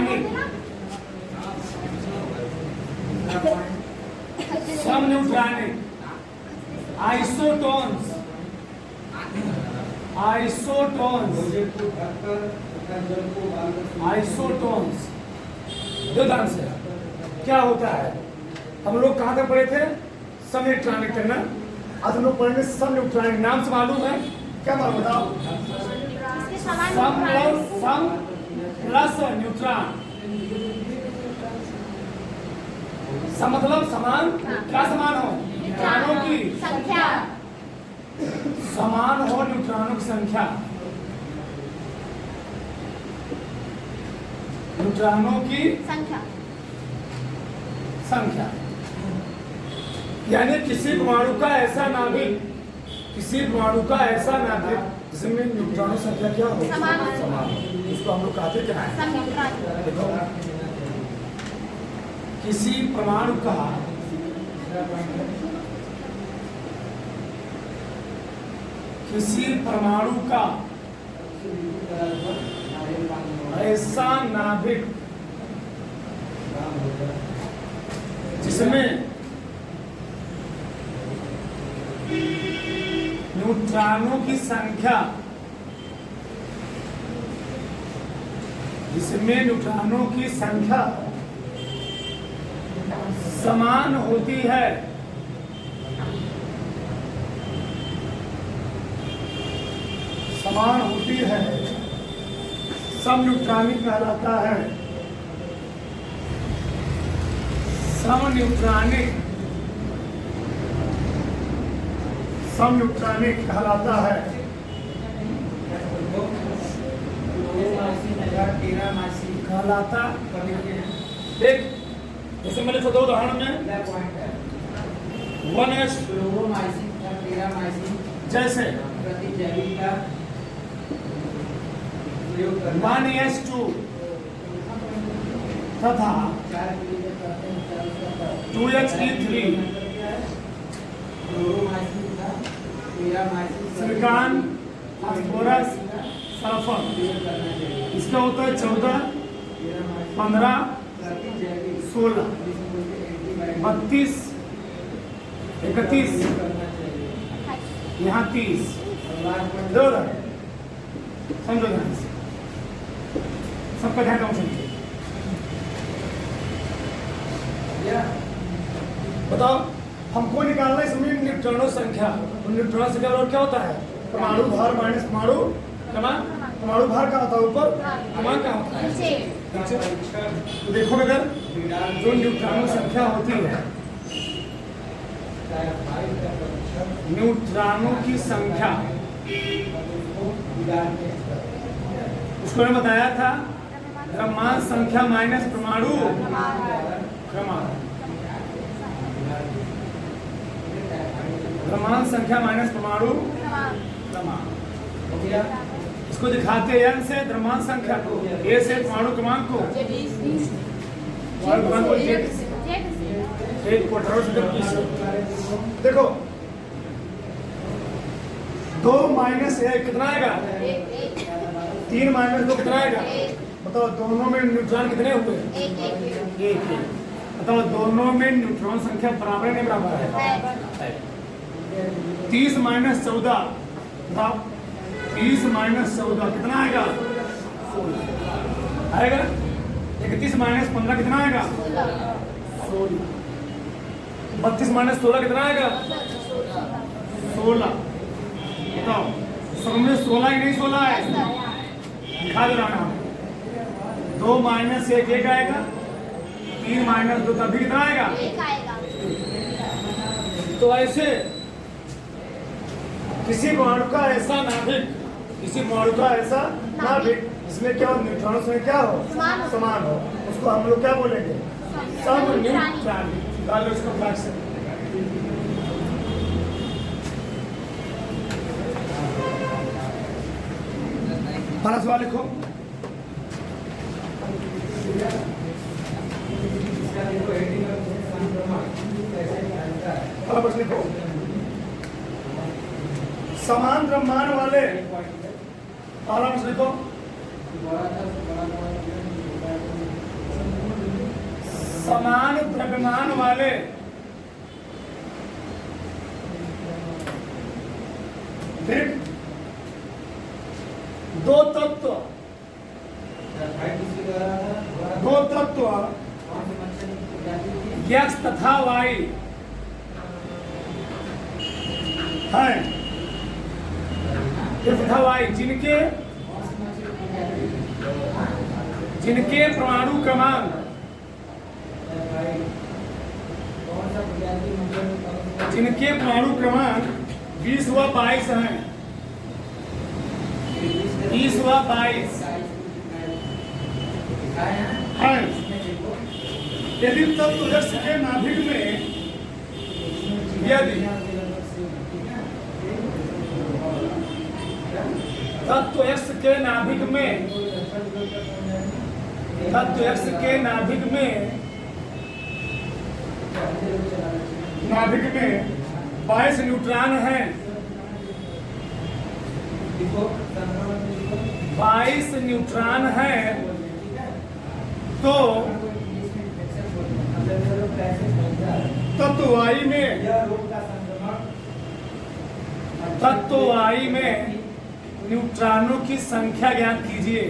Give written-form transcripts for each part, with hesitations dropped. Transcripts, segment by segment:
Neutronic, सम neutronic, isotones, isotones, isotones. दो ध्यान से क्या होता है, हम लोग कहाँ तक पढ़े थे? सम न्यूट्रॉनिक तक ना। आज हम लोग पढ़ेंगे सम न्यूट्रॉनिक। नाम से मालूम है क्या? मालूम बताओ। सम प्लस न्यूट्रॉन। सम मतलब समान। क्या समान हो? न्यूट्रॉनों की संख्या। समान हो न्यूट्रॉनों की संख्या, न्यूट्रॉनों की संख्या। यानी किसी परमाणु का ऐसा नाभिक, किसी परमाणु का ऐसा नाभिक जिसमें न्यूट्रॉनों की संख्या क्या हो? समान। इसको हम लोग कहते क्या है? देखो, किसी परमाणु का ऐसा नाभिक जिसमें न्यूट्रॉनों की संख्या, समान होती है, सम न्यूट्रॉनिक कहलाता है। सम न्यूट्रॉनिक कहलाता है। देख, जैसे मैंने दो उदाहरण में 1s जैसे 1s2 तथा 2he3 सिलिकॉन, फास्फोरस, सल्फर। इसका होता है 14, 15, 16, 32, 31, यहाँ 30। दो समझो ध्यान से, सबका ध्यान रखो। बताओ, हमको निकालना है इसमें न्यूट्रॉनों संख्या। न्यूट्रॉन संख्या और क्या होता है? परमाणु भार माइनस परमाणु क्रमांक। परमाणु भार का होता है ऊपर, क्रमांक का होता है नीचे। तो देखो अगर जो न्यूट्रॉनों संख्या होती है, न्यूट्रॉनों की संख्या, उसको मैंने बताया था द्रव्यमान संख्या माइनस परमाणु क्रमांक। द्रव्यमान संख्या माइनस परमाणु क्रमांक। इसको दिखाते हैं n से द्रव्यमान संख्या को, a से परमाणु क्रमांक को, देखो 2 माइनस 1 कितना आएगा? 3 माइनस 2 कितना आएगा? बताओ दोनों में न्यूट्रॉन कितने हुए? एक। बताओ दोनों में न्यूट्रॉन संख्या बराबर नहीं बराबर है? 30 माइनस 14, बताओ 30 माइनस 14 कितना आएगा? 16 आएगा। 31 माइनस 15 कितना आएगा? 16। 32 माइनस 16 कितना आएगा? 16। बताओ सब में 16 ही नहीं 16 है, दिखा दे रहा हूं। 2 माइनस 1 1 आएगा, 3 माइनस 2 तभी कितना आएगा? 1 आएगा। तो ऐसे किसी परमाणु का ऐसा नाभिक, इसमें क्या हो? न्यूट्रॉनों से क्या हो? समान हो। उसको हम लोग क्या बोलेंगे? सम न्यूट्रॉनिक। डालो इसको फ्लैग से। पहला सवाल लिखो। पहला प्रश्न लिखो। समान द्रव्यमान वाले, पहला प्रश्न लिखो। समान द्रव्यमान वाले ठीक दो तत्व x तथा y है तथा y जिनके परमाणु क्रमांक जिनके परमाणु क्रमांक 20 व 22 हैं 20 व 22 है यदि तत्व x के नाभिक में यदि तत्व x के नाभिक में तत्व x के नाभिक में 22 न्यूट्रॉन हैं 22 न्यूट्रॉन हैं तो तत्व वाई में न्यूट्रॉनों की संख्या ज्ञात कीजिए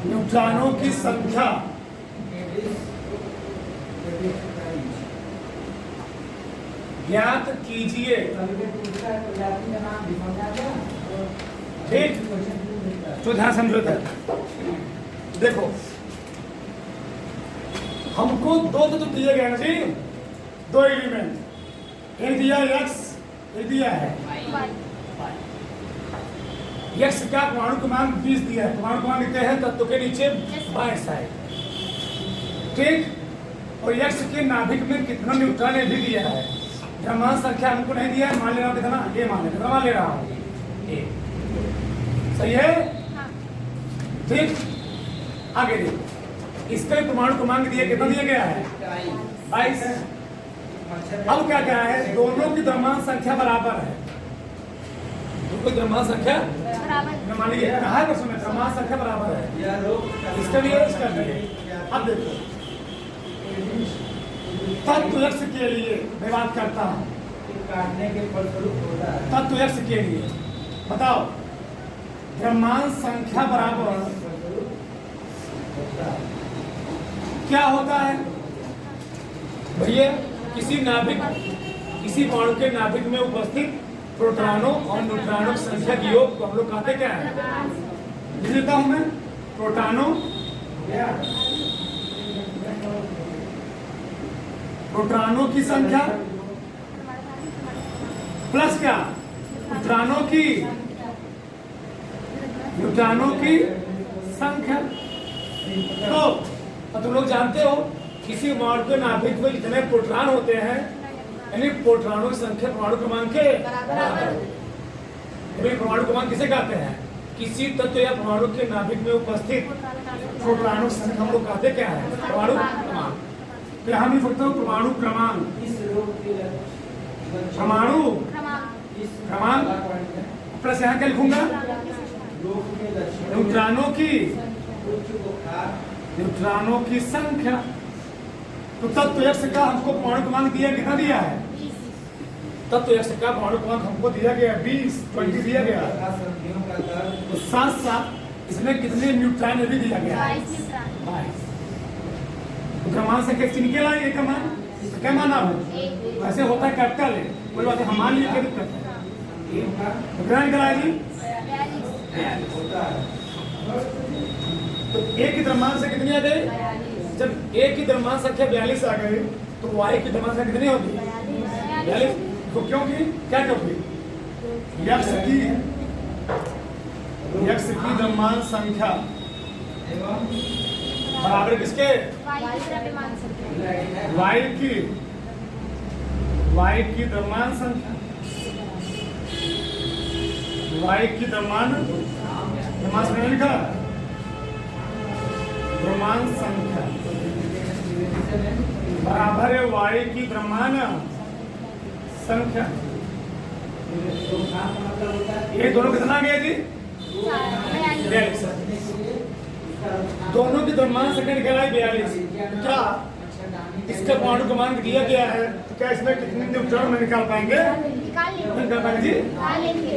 न्यूट्रॉनों की संख्या ज्ञात कीजिए ठीक तो ध्यान समझो देखो हमको दो तत्व दिए गए ना जी दो एलिमेंट एक दिया x एक दिया है x का परमाणु क्रमांक 20 दिया है परमाणु क्रमांक लिखते हैं तत्व के नीचे बाएं साइड ठीक और x के नाभिक में कितना न्यूट्रॉन है भी दिया है द्रव्यमान संख्या हमको नहीं दिया है मान ले रहा हूँ कितना ये मान ले रहा हूँ सही है ठीक आगे देखो इसका परमाणु क्रमांक दिया कितना दिया गया है 22 अब क्या क्या है दोनों की द्रव्यमान संख्या बराबर है दोनों की द्रव्यमान संख्या मान लीजिए कहा है उसमें द्रव्यमान संख्या बराबर है इसका भी है इसका भी है अब देखो तत्व x के लिए मैं बात करता हूँ तत्व x के लिए बताओ द्रव्यमान संख्या बराबर क्या होता है भैया किसी परमाणु के नाभिक में उपस्थित प्रोटॉनों और न्यूट्रॉनों की संख्या की योग को हम लोग कहते क्या है लिख देता हूं मैं प्रोटॉनों की संख्या प्लस क्या न्यूट्रॉनों की संख्या तो तुम लोग जानते हो किसी परमाणु के नाभिक में जितने प्रोटॉन होते हैं यानी प्रोटॉनों की संख्या परमाणु क्रमांक के परमाणु क्रमांक किसे कहते हैं किसी तत्व या परमाणु के नाभिक में उपस्थित प्रोटॉनों की संख्या हम लोग कहते क्या है परमाणु क्रमांक तो यहाँ लिख सकते हो परमाणु क्रमांक प्लस यहाँ क्या लिखूंगा न्यूट्रॉनों की संख्या तो तत्व x का हमको परमाणु क्रमांक दिया कितना दिया है तत्व x का परमाणु क्रमांक हमको दिया गया 20 दिया गया तो साथ साथ इसमें कितने न्यूट्रॉन भी दिया गया 22 तो क्रमांक संख्या निकल आई एक मान क्या माना है ऐसे होता है कैपिटल है कोई बात है हमारे लिए क्या दिक्कत है तो क्या निकला जी तो एक की द्रव्यमान संख्या कितनी आ गई जब एक की द्रव्यमान संख्या 42 आ गई तो y की द्रव्यमान संख्या कितनी होगी 42 तो क्योंकि क्या क्योंकि x की द्रव्यमान संख्या बराबर किसके y की द्रव्यमान संख्या y की द्रव्यमान संख्या लिखा द्रव्यमान संख्या बराबर है y की द्रव्यमान संख्या ये दोनों कितना गया जी दोनों की द्रव्यमान संख्या निकला है 42। क्या इसका परमाणु क्रमांक दिया गया है, तो क्या इसमें कितने न्यूट्रॉन में निकाल पाएंगे? निकाल पाएंगे जी।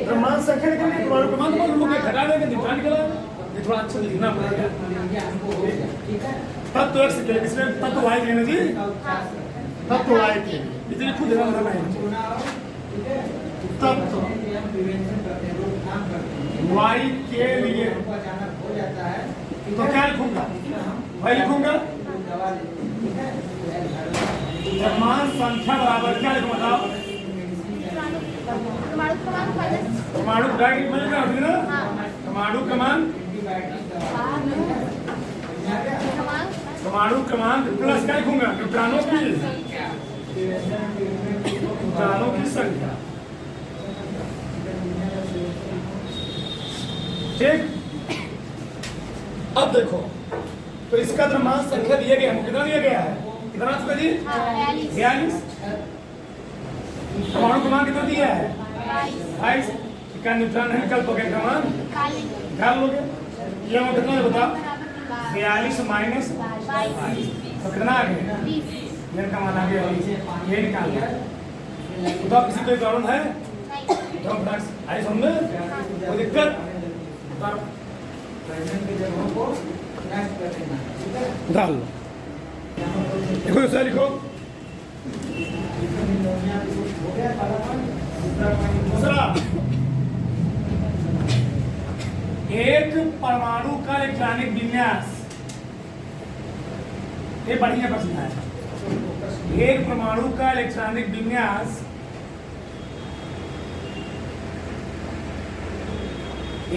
द्रव्यमान संख्या निकलेगी, परमाणु क्रमांक को लोग घटा देंगे, न्यूट्रॉन निकला। ये थोड़ा अच्छा लिखना पड़ेगा। तत्व x के लिए इसमें तत्व y के लिए जी, तत्व y के लिए इतनी खुद रहा है। तत्व y के लिए तो क्या लिखूंगा? y लिखूंगा। द्रव्यमान संख्या बराबर क्या लिखूंगा? परमाणु ब्रैकेट में क्या होगी ना? परमाणु क्रमांक, परमाणु क्रमांक प्लस क्या लिखूंगा? न्यूट्रॉनों की संख्या। ठीक। अब देखो, तो इसका द्रव्यमान संख्या दिया गया है, कितना दिया गया है? कितना चुका जी? 42। परमाणु क्रमांक कितना दिया है? 22। इसका न्यूट्रॉन है, निकल तो क्या क्रमांक निकाल लोगे। ये हम कितना है बता? 42 माइनस 22 तो कितना आ गया? ये का मान आ गया, ये निकाल लिया। तो किसी कोई प्रॉब्लम है? तो फ्रेंड्स आई समझ कोई दिक्कत? डाल लो, देखो दूसरा लिखो। दूसरा, एक परमाणु का इलेक्ट्रॉनिक विन्यास, ये बढ़िया प्रश्न है। एक परमाणु का इलेक्ट्रॉनिक विन्यास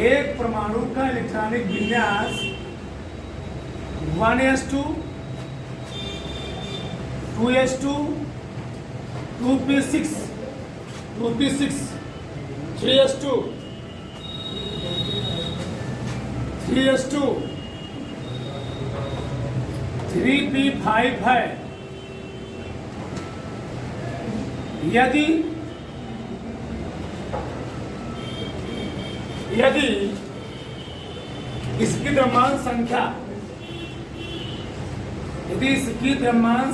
एक परमाणु का इलेक्ट्रॉनिक विन्यास 1s2 2s2 2p6 2p6 3s2 3s2 3p5 है। यदि इसकी द्रव्यमान संख्या यदि इसकी द्रव्यमान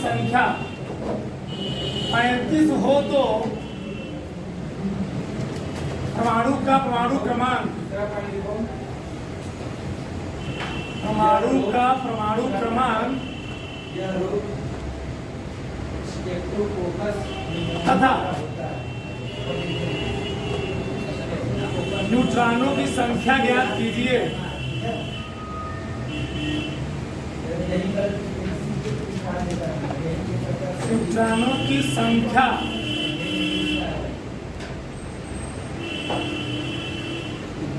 संख्या 35 हो तो परमाणु का परमाणु क्रमांक तथा न्यूट्रॉनों की संख्या ज्ञात कीजिए। न्यूट्रॉनों की संख्या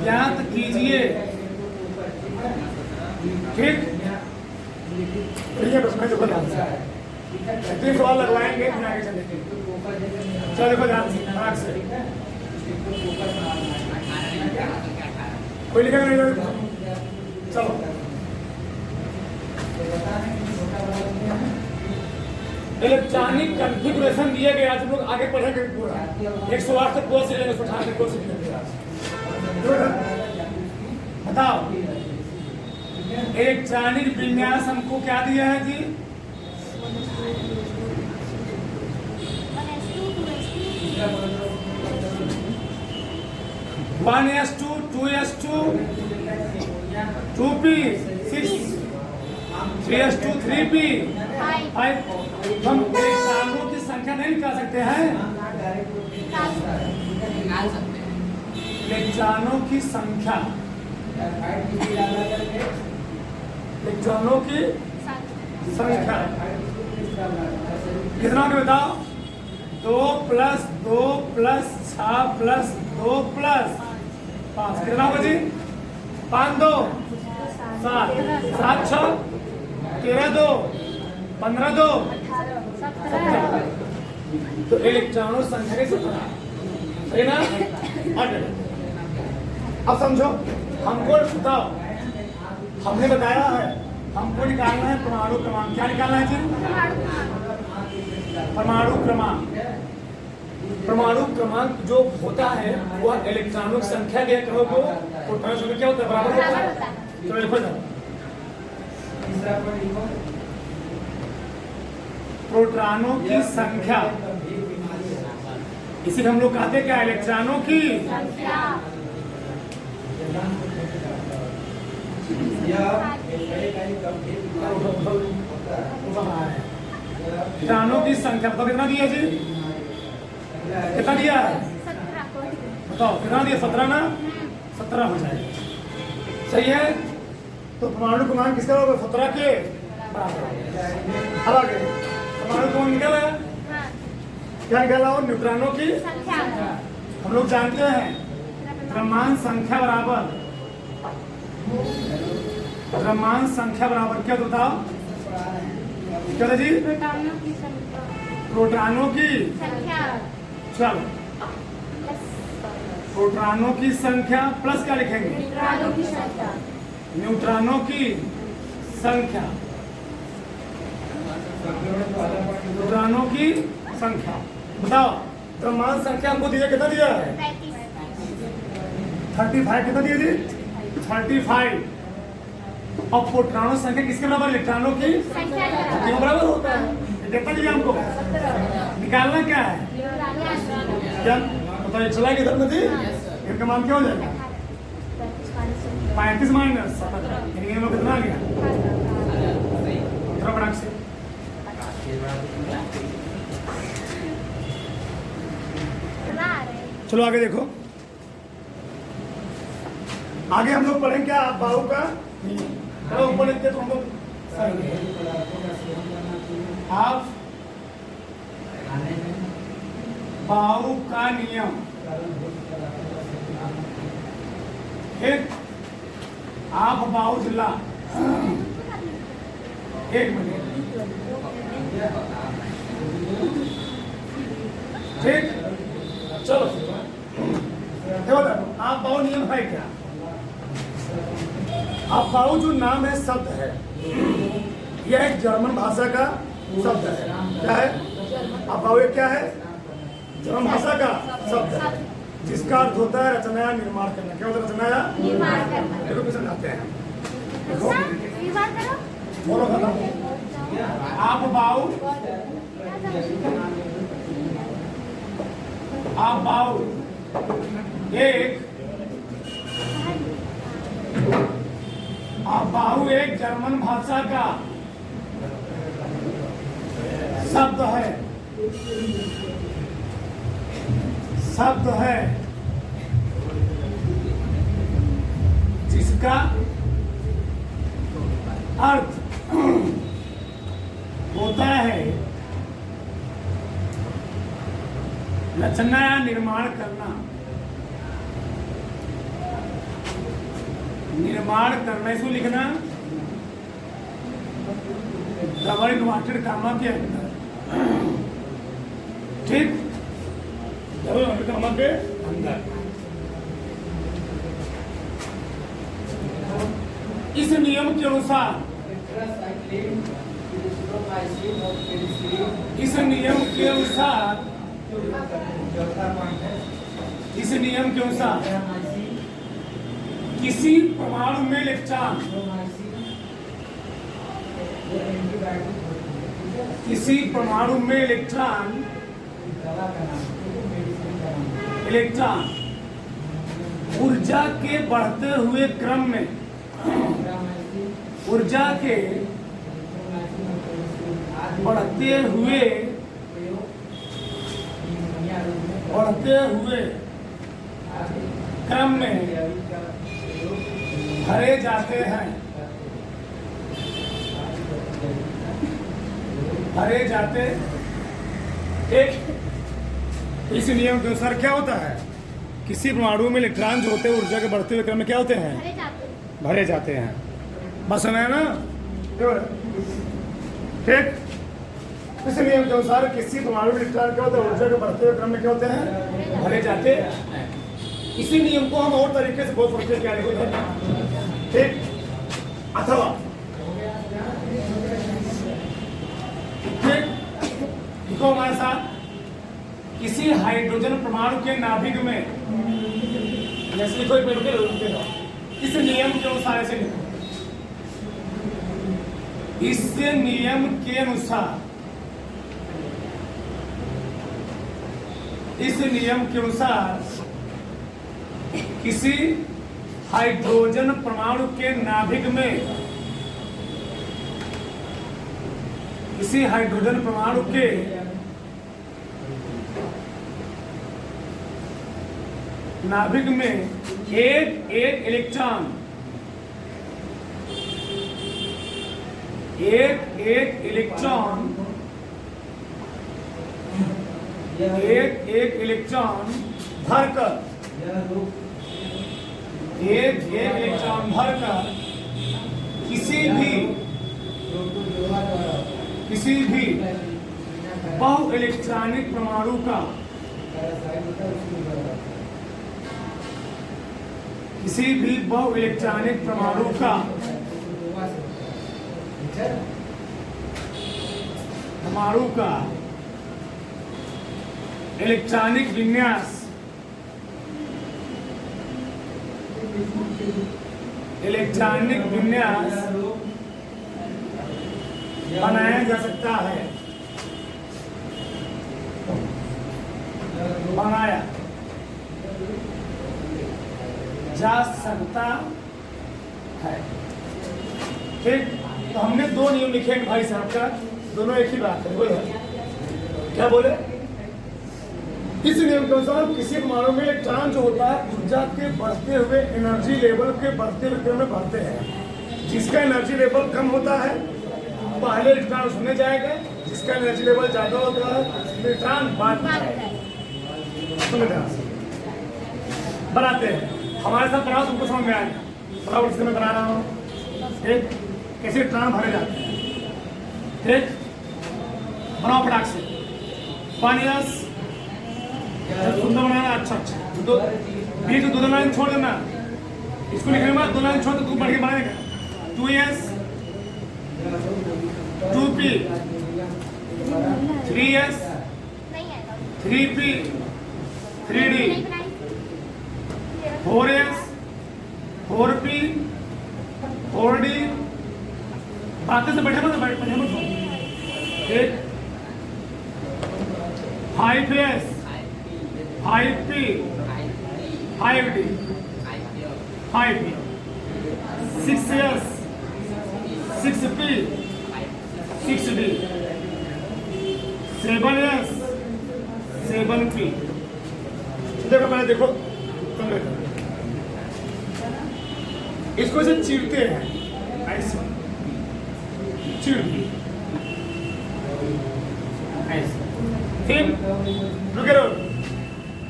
ज्ञात कीजिए। ठीक, तीन सवाल लगवाएंगे, फिर आगे चलेंगे। चलो देखो ध्यान से। कोई लिखेगा नहीं? चलो इलेक्ट्रॉनिक कॉन्फ़िगरेशन दिए गए। आज लोग आगे पढ़ेंगे पूरा 108 तक कोर्स लेंगे, 168 कोर्स लेंगे। बताओ इलेक्ट्रॉनिक विन्यास हमको क्या दिया है जी? 1s2 2s2 2p6 3s2 3p5। हम इलेक्ट्रॉनों की संख्या नहीं निकाल सकते हैं? इलेक्ट्रॉनों की संख्या कितना के बताओ? 2 + 2 + 6 + 2 + 5 कितना बची? 5 2 7 7 6 13 2 15 2 तो इलेक्ट्रॉनों संख्या के 17, सही ना? अब समझो, हमको बताओ, हमने बताया है हमको निकालना है परमाणु क्रमांक। क्या निकालना है जी? परमाणु क्रमांक। परमाणु क्रमांक जो होता है वह इलेक्ट्रॉनों की संख्या के क्रम को प्रोटॉन संख्या क्या होता है बराबर होता है। तो लिखो ना प्रोटॉनों की संख्या, इसी हम लोग कहते हैं क्या इलेक्ट्रॉनों की संख्या। इलेक्ट्रॉनों की संख्या तो कितना दिया जी, कितना दिया है बताओ कितना दिया, 17 ना, 17 हो जाए सही है। तो परमाणु क्रमांक किसका होगा 17 के बराबर। अब आगे परमाणु क्रमांक निकला है क्या निकला हो न्यूट्रॉनों की संख्या। हम लोग जानते हैं द्रव्यमान संख्या बराबर, द्रव्यमान संख्या बराबर क्या बताओ क्या था जी, प्रोटॉनों की संख्या। चलो प्रोटॉनों की संख्या प्लस क्या लिखेंगे न्यूट्रॉनों की संख्या, न्यूट्रॉनों की संख्या, न्यूट्रॉनों की संख्या। बताओ द्रव्यमान संख्या हमको दिया कितना दिया है 35 कितना दिया जी 35। अब प्रोटॉनों संख्या किसके बराबर इलेक्ट्रॉनों की संख्या के बराबर होता है। कितना दिया हमको निकालना क्या है क्या बताइए चला किधर में थी इनका मान क्या हो जाएगा 35 माइनस 17 कितना आ गया बड़ा से। चलो आगे देखो, आगे हम लोग पढ़ेंगे क्या बाहु का ऊपर लिखते तो हम लोग आप बाहु का नियम एक आप बाहु जिला एक मिनट ठीक चलो देखो आप बाहु नियम है क्या, आप बाहु जो नाम है शब्द है यह एक जर्मन भाषा का शब्द है। क्या है आप बाहु क्या है जर्मन भाषा का शब्द है जिसका अर्थ होता है रचना या निर्माण करना। क्या होता है रचना या निर्माण करना। देखो किसे आते हैं बोलो आप बाहु, आप बाहु एक, आप बाहु एक जर्मन भाषा का शब्द है, शब्द है जिसका अर्थ होता है रचना या निर्माण करना, निर्माण करना इसको लिखना डबल इन्वर्टेड कामा के अंदर ठीक डबल इन्वर्टेड कामा के अंदर। इस नियम के अनुसार, इस नियम के अनुसार, इस नियम के अनुसार किसी परमाणु में इलेक्ट्रॉन, किसी परमाणु में इलेक्ट्रॉन, इलेक्ट्रॉन ऊर्जा के बढ़ते हुए क्रम में, ऊर्जा के बढ़ते हुए क्रम में भरे जाते हैं, भरे जाते। एक इस नियम के अनुसार क्या होता है किसी परमाणु में इलेक्ट्रॉन जो होते हैं ऊर्जा के बढ़ते हुए क्रम में क्या होते हैं भरे जाते हैं। बस है ना ठीक। इस नियम के अनुसार किसी परमाणु में इलेक्ट्रॉन क्या होता है ऊर्जा के बढ़ते हुए क्रम में क्या होते हैं भरे जाते हैं। इसी नियम को हम और तरीके से बोल सकते हैं क्या लिखो ठीक अथवा ठीक लिखो हमारे साथ किसी हाइड्रोजन परमाणु के नाभिक में, जैसे लिखो एक मिनट रुके, इस नियम के अनुसार ऐसे लिखो, इस नियम के अनुसार, इस नियम के अनुसार किसी हाइड्रोजन परमाणु के नाभिक में, किसी हाइड्रोजन परमाणु के नाभिक में एक इलेक्ट्रॉन, एक इलेक्ट्रॉन भरकर, एक इलेक्ट्रॉन भरकर किसी भी बहु इलेक्ट्रॉनिक परमाणु का, किसी भी बहु इलेक्ट्रॉनिक परमाणु का इलेक्ट्रॉनिक विन्यास, बनाया जा सकता है, बनाया जा सकता है। ठीक, तो हमने दो नियम लिखे हैं भाई साहब का, दोनों एक ही बात है। बोले क्या बोले? इस नियम के अनुसार किसी परमाणु में इलेक्ट्रॉन जो होता है ऊर्जा के बढ़ते हुए एनर्जी लेवल के बढ़ते हुए क्रम में बढ़ते हैं। जिसका एनर्जी लेवल कम होता है पहले इलेक्ट्रॉन उसमें जाएगा, जिसका एनर्जी लेवल ज्यादा होता है इलेक्ट्रॉन बाद में जाएगा। बनाते हैं, हमारे साथ बनाओ, तुमको समझ में आएगा। थोड़ा उससे मैं बना रहा हूँ, ठीक, कैसे इलेक्ट्रॉन भरे जाते हैं। ठीक, बनाओ फटाक से। पानियस सुंदर बनाना, अच्छा दो बीच दो लाइन छोड़ देना, इसको लिखने के बाद 2 लाइन छोड़ तो तू बढ़ के बनाएगा। 2s 2p 3s 3p 3d 4s 4p 4d, बातें से बैठे मत एक 5s 5p 5d 5p 6s 6p 6d 7s 7p। देखो मैंने, देखो तुम देखो, इसको से चीरते हैं, ऐसे चीर, ऐसे। फिर रुके रहो,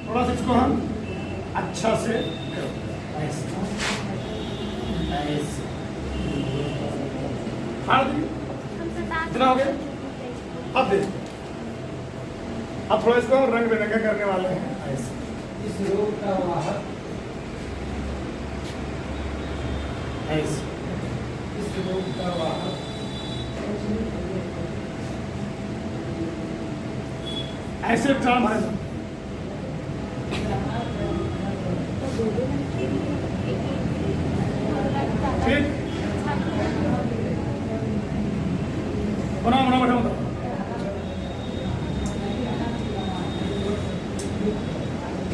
थोड़ा सा इसको हम अच्छा से ऐसे ऐसे फाड़ देंगे। इतना हो गया। अब देखो, अब थोड़ा इसको रंग बिरंगा करने वाले हैं। ऐसे इस रोग का वाहक, ऐसे इस रोग का वाहक ऐसे इलेक्ट्रॉन भरे जाते हैं। ठीक, बनाओ बनाओ बैठो।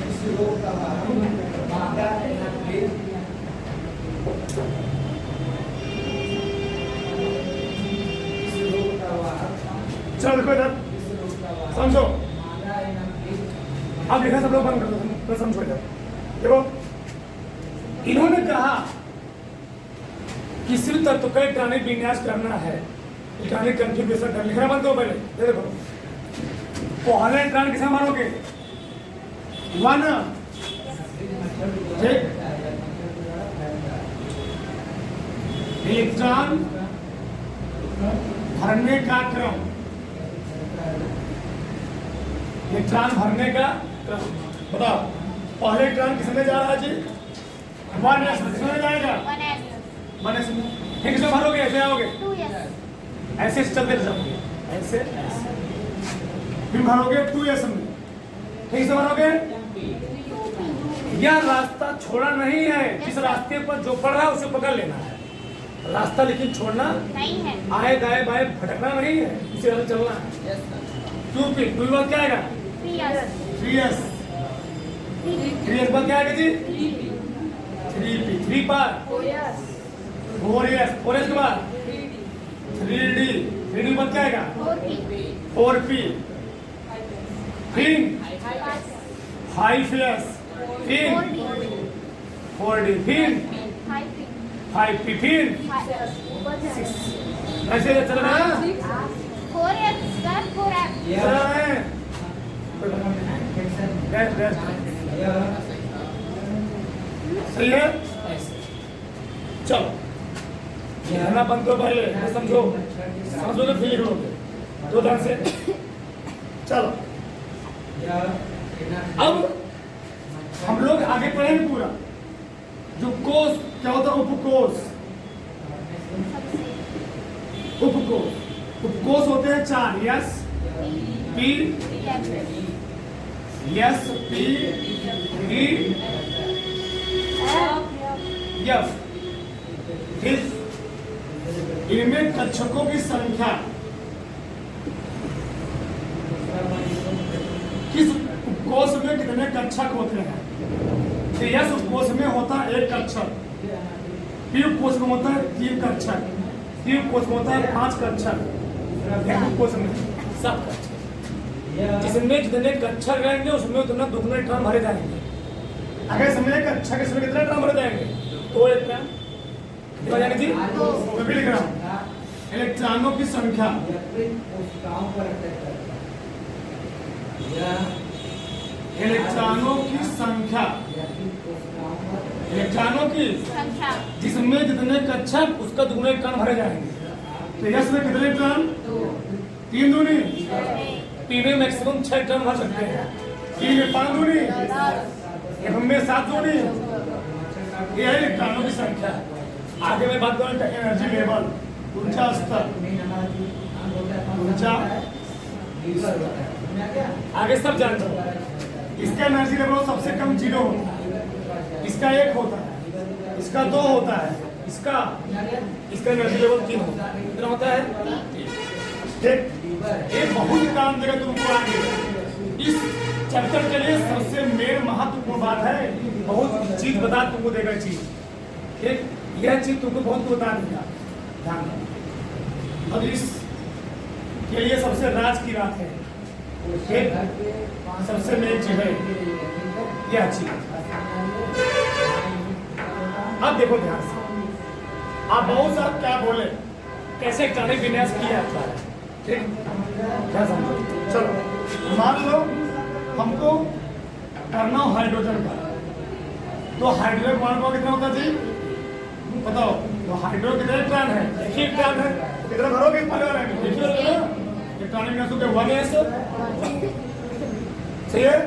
इस रोग का वाहक चलो देखो इधर, समझो। अब लिखा सब लोग बंद कर दो, तो समझो इधर। देखो, इन्होंने कहा किसी तत्व का इलेक्ट्रॉनिक विन्यास करना है, इलेक्ट्रॉनिक कॉन्फ़िगरेशन करना, लिखना बंद करो पहले। ये देखो, पहले इलेक्ट्रॉन किसे मारोगे? 1, ठीक, इलेक्ट्रॉन भरने का क्रम, इलेक्ट्रॉन भरने का क्रम बताओ। पहले इलेक्ट्रॉन किसमें जा रहा है जी? 1s में, किसमें जाएगा? 1s में। फिर किसमें भरोगे? ऐसे आओगे, 2s, ऐसे चलते जाओगे, ऐसे ऐसे, फिर भरोगे 2s में, ठीक से भरोगे। यह रास्ता छोड़ा नहीं है, इस रास्ते पर जो पड़ रहा है उसे पकड़ लेना है। रास्ता लेकिन छोड़ना नहीं है। आए दाएं बाएं भटकना नहीं है, इसे रास्ते चलना है। क्यों पी टू बार क्या आएगा? 3s 3s बाद क्या आएगा जी? 3p 3 पर 4s 4s के बाद 3d 3d बाद क्या आएगा? 4p फिर 5s फिर 4d फिर 5p फिर 6 ऐसे चल रहा है। चल रहा है। रेस्ट सही है। चलो कहना बंद करो पहले, समझो समझो तो फिर लिख लोगे दो ढंग से। चलो अब हम लोग आगे पढ़ेंगे पूरा। जो कोष क्या होता है? उपकोष। उपकोष उपकोष होते हैं 4, yes P yes P E yes. फिर इनमें कक्षकों की संख्या किस उपकोष में कितने कक्षक होते हैं? तो यस उपकोष में होता है 1 कक्षक, पी उपकोष में होता है 3 कक्षक, टी उपकोष में होता है 5 कक्षक, एफ उपकोष में 7 कक्षक। जिसमें जितने कक्षक रहेंगे उसमें उतना दुगने टर्म भरे जाएंगे। अगर इसमें कक्षक इसमें कितने टर्म भरे जाएंगे? 2 एक टर्म कितना जाएगा जी? मैं भी लिख रहा हूँ। इलेक्ट्रॉनों की संख्या इलेक्ट्रॉनों की संख्या इलेक्ट्रॉनों की जिसमें जितने कक्षक उसका दुगने टर्म भरे जाएंगे। तो यस में कितने टर्म? 3 दूनी, पी में मैक्सिमम 6 टर्म भर सकते हैं, पी में 5 दूनी, एफ में 7 दूनी। ये है इलेक्ट्रॉनों की संख्या। आगे मैं बात करूँ एनर्जी लेवल, ऊर्जा स्तर, ऊर्जा आगे सब जान दो। इसका एनर्जी लेवल सबसे कम 0 होता है, इसका 1 होता है, इसका 2 होता है, इसका एनर्जी लेवल 3 होता है। कितना होता है? ठीक। ये बहुत काम देगा तुमको आगे। इस चैप्टर के लिए सबसे मेन महत्वपूर्ण बात है, बहुत चीज बता तुमको देगा चीज। ठीक, यह चीज तुमको बहुत बता देगा, ध्यान दो। अब इस के लिए सबसे राज की बात है, सबसे मेन चीज है यह चीज। अब देखो ध्यान से, आप बहुत साहब क्या बोले, कैसे इलेक्ट्रॉनिक विन्यास किया जाता है। ठीक, क्या समझो? चलो मान लो हमको करना हो हाइड्रोजन का, तो हाइड्रोजन परमाणु कितना होता है जी? बताओ। तो हाइड्रोजन कितने इलेक्ट्रॉन है? एक ही इलेक्ट्रॉन है। कितना भरोगे इस वाले में? देखिए इलेक्ट्रॉनिक विन्यास के 1s सही है।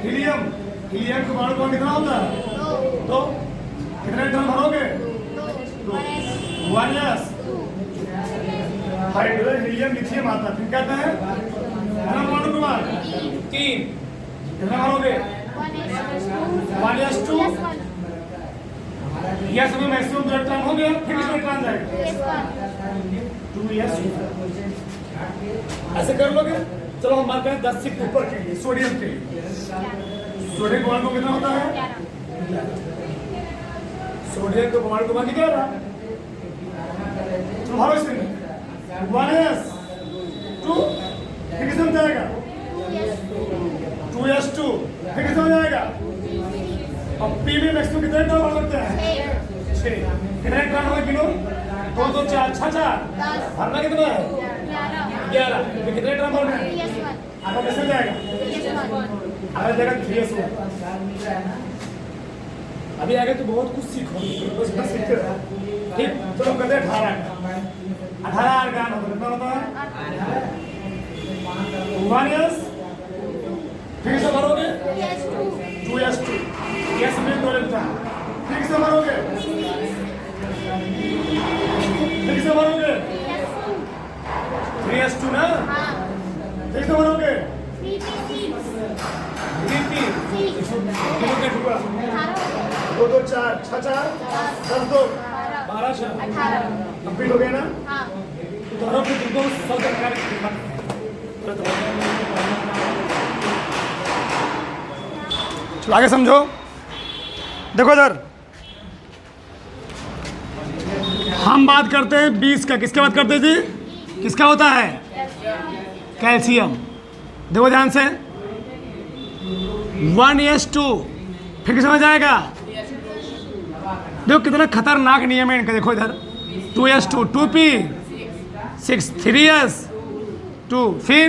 हीलियम के परमाणु कितना होता है? 2। कितने इलेक्ट्रॉन भरोगे? 1s। हाइड्रोजन हीलियम लिथियम आता है, फिर कहते हैं परमाणु क्रमांक 3। कितना भरोगे? 1s2। यह समय मैक्सिमम इलेक्ट्रॉन हो गया, फिर कितना इलेक्ट्रॉन जाएगा? 2s। ऐसे कर लोगे। चलो हम बात करें 10 से ऊपर के लिए, सोडियम के लिए। सोडियम का परमाणु कितना होता है? सोडियम का परमाणु क्रमांक 11। तो भाव इसमें 1s2 फिर कितना जाएगा? 2s2 फिर कितना जाएगा? अब पी में मैक्सिमम कितने टर्म हो सकते हैं? 6। कितने टर्म होगा किलो? 2 2 4 6 4। भरना कितना है? 11। फिर कितने टर्म भरना है? आगे कैसे जाएगा? आगे जाएगा 3s1। अभी आगे तो बहुत कुछ सीखोगे, बस बस सीखते रहो। ठीक, चलो कहते हैं 18 आर्गान होता है। 1s फिर से भरोगे 2s2। यस में 2 इलेक्ट्रॉन, फिर से भरोगे, फिर से भरोगे 3s2 ना, फिर से भरोगे किलो का टुकड़ा 2 2 4 6 4 10 2 12 6 अब भी हो गया ना। दोनों के तुमको सब प्रकार की चलो आगे समझो। देखो इधर हम बात करते हैं 20 का। किसके बात करते हैं जी? किसका होता है? कैल्शियम। देखो ध्यान से 1s2 फिर समझ आएगा। देखो कितना खतरनाक नियम है इनका। देखो इधर 2s2 2p 6 3s2 फिर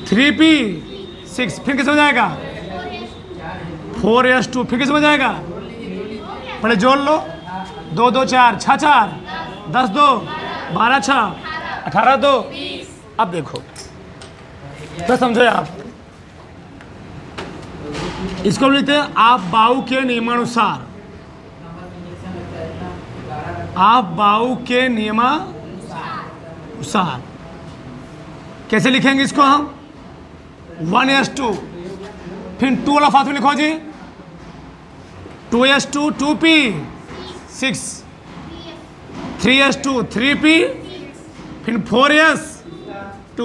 3p 6 फिर कैसे हो जाएगा? 4s2 फिर कैसे हो जाएगा? पहले जोड़ लो 2 2 4 6 4 10 2 12 6 18 2। अब देखो तो समझो आप इसको लिखते हैं आप बाउ के नियमानुसार। आप बाउ के नियमानुसार कैसे लिखेंगे इसको हम? 1s2 फिर 2 वाला फात में लिखो जी 2s2 2p 6 3s2 3p फिर 4s2।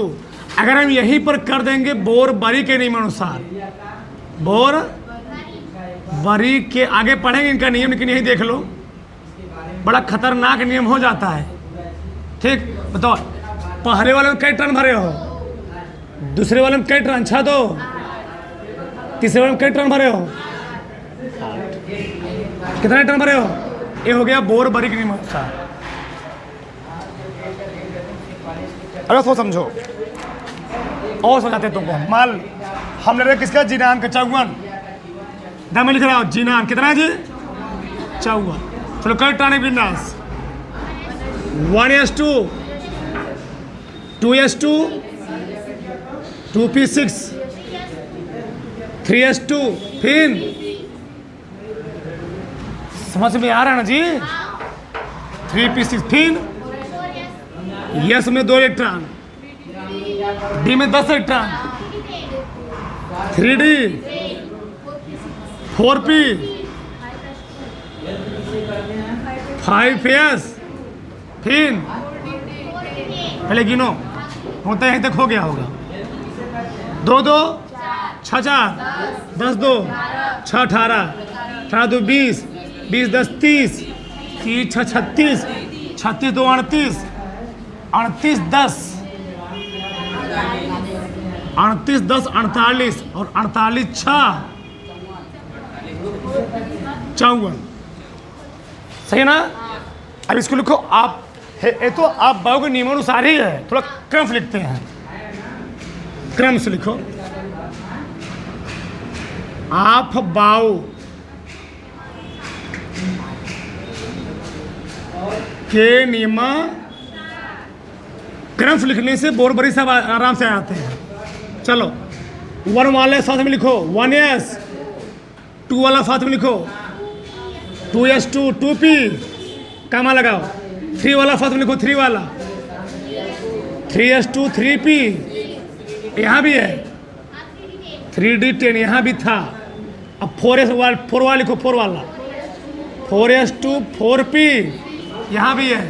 अगर हम यहीं पर कर देंगे बोर बरी के नियमानुसार, बोर बरी के आगे पढ़ेंगे इनका नियम, लेकिन यही देख लो बड़ा खतरनाक नियम हो जाता है। ठीक बताओ पहले वाले में कई टर्न भरे हो? दूसरे वाले में कई टर्न? 6 2। तीसरे वाले में कई टर्न भरे हो? कितने टर्न भरे हो? ये हो गया बोर बरी के नियमानुसार। अगर तो समझो और समझाते तुमको। मान हम ले रहे किसका? जीनान का 54। में लिख रहा हूँ जीनान कितना है जी? 54। चलो कर टाने विन्यास 1s2 2s2 2p6 3s2 फिर समझ में आ रहा है ना जी? 3p6 फिर यस में 2 इलेक्ट्रॉन, डी में 10 इलेक्ट्रॉन, 3d 4p 5s फिर पहले गिनो होता है यहीं तक हो गया होगा 2 2 6 4 10 2 6 18 18 2 20 20 10 30 30 6 36 36 2 38 38 10 38 10 48 और 48 6 54। सही है ना? अब इसको लिखो आप है तो आप बाउ के नियमानुसार ही है। थोड़ा क्रम से लिखते हैं, क्रम से लिखो। आप बाउ के नियमा क्रम से लिखने से बोर बरी सब आराम से आते हैं। चलो 1 वाले साथ में लिखो 1s, 2 वाला साथ में लिखो 2s2 2p कामा लगाओ, 3 वाला साथ में लिखो 3 वाला 3s2 3p यहाँ भी है, 3d 10 यहाँ भी था। अब 4s 4 वाला लिखो 4 वाला 4s2 4p यहाँ भी है।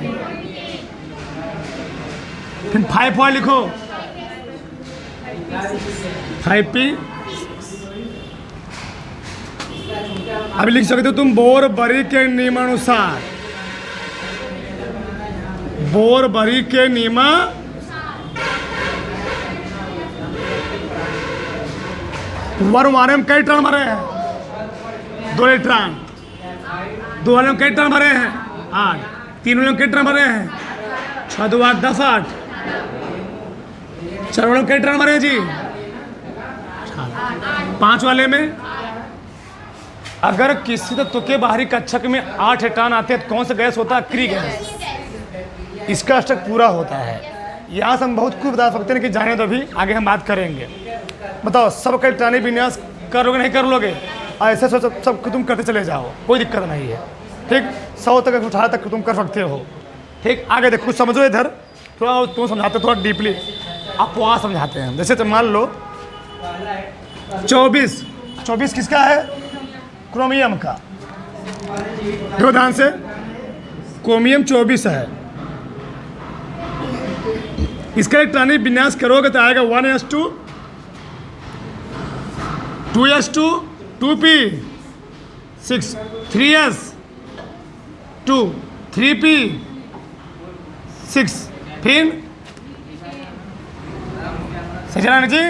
फिर 5 वाला लिखो 5p। अभी लिख सकते हो तुम बोर बरी के नियमानुसार, बोर बरी के नियमा वन वाले में कई टर्न भरे हैं? 2 इलेक्ट्रॉन। 2 वाले में कई टर्न भरे हैं? 8। 3 वाले में कई टर्न भरे हैं? 6 2 8 10 8। 4 वाले में कई टर्न भरे हैं जी? 5 वाले में अगर किसी तत्व के बाहरी कक्षक में 8 इलेक्ट्रॉन आते हैं तो कौन सा गैस होता है? क्री गैस। इसका अष्टक पूरा होता है। यहाँ से हम बहुत कुछ बता सकते हैं कि जाने तो अभी आगे हम बात करेंगे। बताओ सब का इलेक्ट्रॉनिक विन्यास करोगे नहीं कर लोगे? ऐसे सब तुम करते चले जाओ, कोई दिक्कत नहीं है। ठीक 100 तक 18 तक तुम कर सकते हो। ठीक आगे देखो कुछ समझो इधर, थोड़ा तुम समझाते थोड़ा डीपली, आप वहाँ समझाते हैं। जैसे मान लो 24 किसका है? क्रोमियम का। देखो ध्यान से, क्रोमियम 24 है। इसका इलेक्ट्रॉनिक विन्यास करोगे तो आएगा 1s2 2s2 2p6 3s2 3p6 फिर सही जी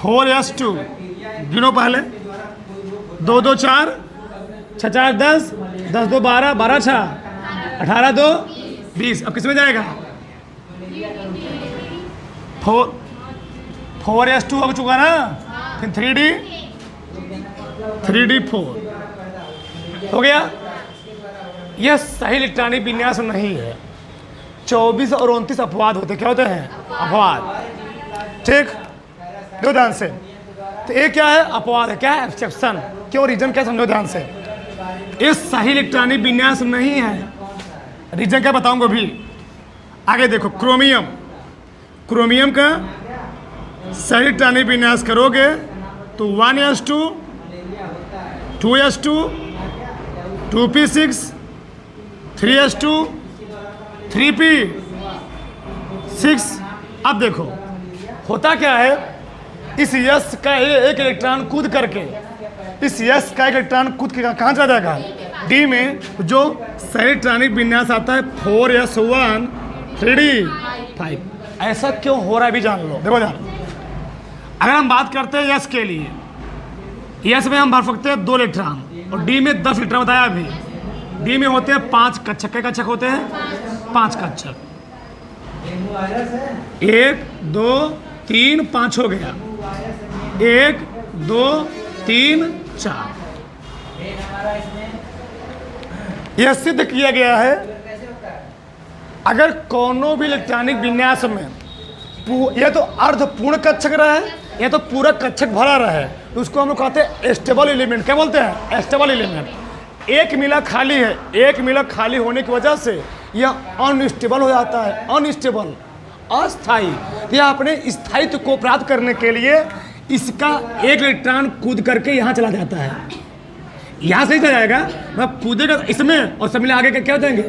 4s2 गिनो पहले 2 2 4 6 4 10 10 2 12 12 6 18 2 20। अब किस में जाएगा? 4s2 हो चुका ना, फिर 3d4 हो गया। यह सही इलेक्ट्रॉनिक विन्यास नहीं है। 24 और 29 अपवाद होते। क्या होते हैं? अपवाद। ठीक, दो ध्यान से। तो ये क्या है? अपवाद है। क्या है? एक्सेप्शन। क्यों? रीजन क्या समझो ध्यान से। ये सही इलेक्ट्रॉनिक विन्यास नहीं है। रीजन क्या बताऊंगा भी। आगे देखो, क्रोमियम का सही इलेक्ट्रॉनिक विन्यास करोगे तो 1s2 2s2 2p6 3s2 3p6। अब देखो होता क्या है, इस यस का एक इलेक्ट्रॉन कूद करके, इस यस का एक इलेक्ट्रॉन कूद के कहाँ चला जाएगा? डी में। जो सही इलेक्ट्रॉनिक विन्यास आता है 4s1 3d5। ऐसा क्यों हो रहा है भी जान लो। देखो ध्यान, अगर हम बात करते हैं यस के लिए, यस में हम भर सकते हैं 2 इलेक्ट्रॉन और डी में 10 इलेक्ट्रॉन बताया अभी। डी में होते हैं 5 कक्षक। के कक्षक होते हैं 5 कक्षक। 1 2 3 5 हो गया। 1 2 3 4। यह सिद्ध किया गया है अगर कोनो भी इलेक्ट्रॉनिक विन्यास में यह तो अर्धपूर्ण कक्षक रहा है, यह तो पूरा कक्षक भरा रहा है, तो उसको हम लोग कहते हैं स्टेबल एलिमेंट। क्या बोलते हैं? Stable element. एक मिला खाली है, एक मिला खाली होने की वजह से यह अनस्टेबल हो जाता है। अनस्टेबल, अस्थाई। यह अपने स्थायित्व को प्राप्त करने के लिए इसका एक इलेक्ट्रॉन कूद करके यहाँ चला जाता है। यहाँ से ही चला जाएगा, मतलब कूदेगा इसमें और सब मिले आगे क्या हो जाएंगे?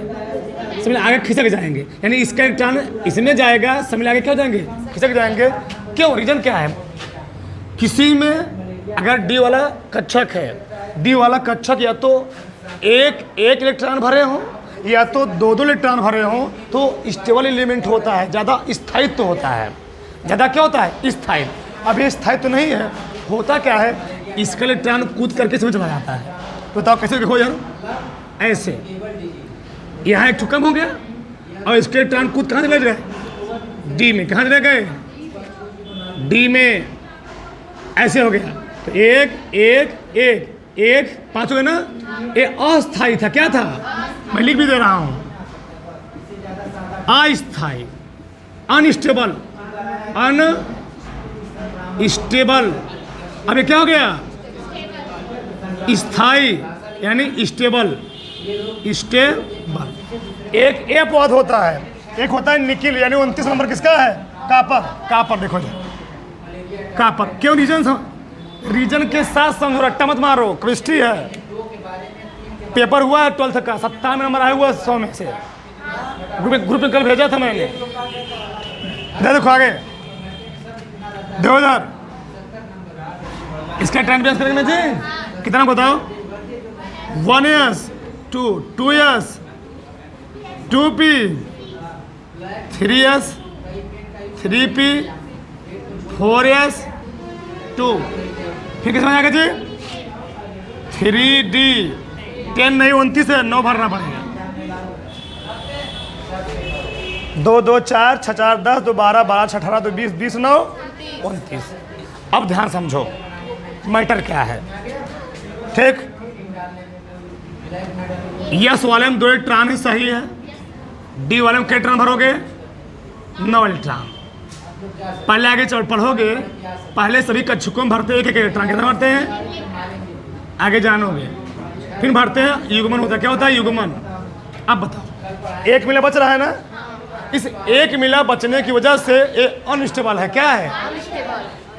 सब मिले आगे खिसक जाएंगे। यानी इसका इलेक्ट्रॉन इसमें जाएगा, सब मिले आगे क्या हो जाएंगे? खिसक जाएंगे। क्यों? रीजन क्या है? किसी में अगर डी वाला कक्षक है, डी वाला कक्षक या तो एक इलेक्ट्रॉन भरे हों या तो 2 इलेक्ट्रॉन भरे हों, तो स्टेबल एलिमेंट होता है, ज़्यादा स्थायित्व होता है। ज़्यादा क्या होता है? स्थायित्व। अब ये स्थायित्व नहीं है, होता क्या है, इसका इलेक्ट्रॉन कूद करके इसमें चला जाता है। तो बताओ कैसे देखो यार, ऐसे यहाँ एक कम हो गया और इसके इलेक्ट्रॉन कूद कहाँ चले गए? डी में। कहाँ चले गए? डी में। ऐसे हो गया तो 1 1 1 1 5 हो गया ना। ये अस्थायी था। क्या था? मैं लिख भी दे रहा हूँ, अस्थायी, अनस्टेबल, अनस्टेबल। अब ये क्या हो गया? स्थायी यानी स्टेबल। स्टेबल। एक अपवाद होता है, एक होता है निकिल, यानी 29 नंबर किसका है? कापर। कापर देखो जी, कापर। क्यों? रीजन के साथ समझो, रट्टा मत मारो। केमिस्ट्री है, पेपर हुआ है 12th का, 97 नंबर आया हुआ 100 में से। ग्रुप में कल भेजा था मैंने। इधर देखो आगे, देखो इधर। इसका टाइम बेस करेंगे जी कितना बताओ? 1s 2 2s 2p 3s 3p 4s 2। फिर किस में आएगा जी? 3d 10 नहीं 29 है, 9 भरना पड़ेगा। 2 2 4 6 4 10 2 12 12 6 18 2 20 20 9 29। अब ध्यान समझो मैटर क्या है। ठीक, यस वाले में 2 इलेक्ट्रॉन ही सही है। डी वाले में कितने इलेक्ट्रॉन भरोगे? 9 इलेक्ट्रॉन। पहले आगे चल पढ़ोगे, पहले सभी कक्षकों में भरते हैं एक इलेक्ट्रॉन। कितना भरते हैं? आगे जानोगे। फिर भरते हैं युग्मन होता है। क्या होता है? युग्मन। अब बताओ, 1 मिला बच रहा है ना, इस 1 मिला बचने की वजह से ये अनस्टेबल है। क्या है?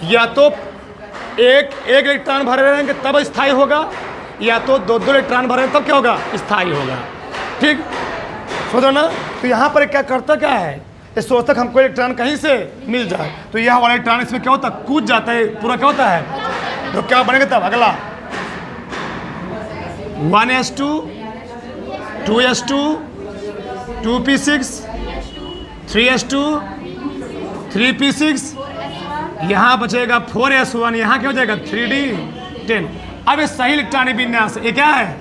या तो एक इलेक्ट्रॉन भरे रहेंगे तब स्थायी होगा, या तो दो इलेक्ट्रॉन भरे तब क्या होगा, स्थायी होगा। ठीक, सोचो ना। तो यहाँ पर क्या करता क्या है, ये सोचता कि हमको इलेक्ट्रॉन कहीं से मिल जाए, तो यह वाला इलेक्ट्रॉन इसमें क्या होता है, कूद जाता है, पूरा क्या होता है, तो क्या बनेगा तब अगला 1s2 2s2 2p6 3s2 3p6, यहाँ बचेगा 4s1, यहाँ क्या हो जाएगा 3d10। अब ये सही इलेक्ट्रॉनिक विन्यास, ये क्या है,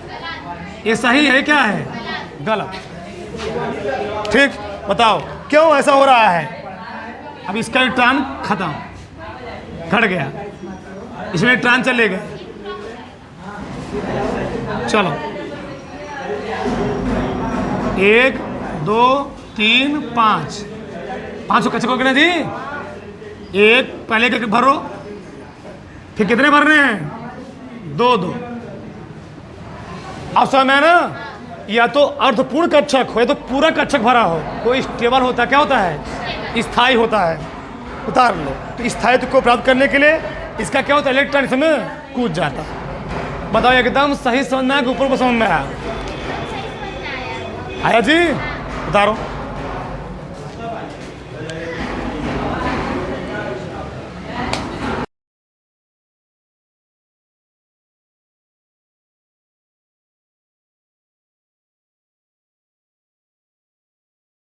ये सही है क्या है, गलत। ठीक, बताओ क्यों ऐसा हो रहा है। अब इसका इलेक्ट्रॉन खत्म, घट गया, इसमें इलेक्ट्रॉन चले गए। चलो 1 2 3 5 5 कच्चे को जी, एक पहले के भरो, फिर कितने भरने हैं, 2 2। अब समय ना, या तो अर्धपूर्ण कक्षक हो या तो पूरा कक्षक भरा हो, कोई स्टेबल होता है, क्या होता है, स्थायी होता है। उतार लो। तो स्थायित्व को प्राप्त करने के लिए इसका क्या होता है, इलेक्ट्रॉन इसमें कूद जाता है। बताओ एकदम सही समझना है कि ऊपर को समझ में आया, आया जी, उतारो।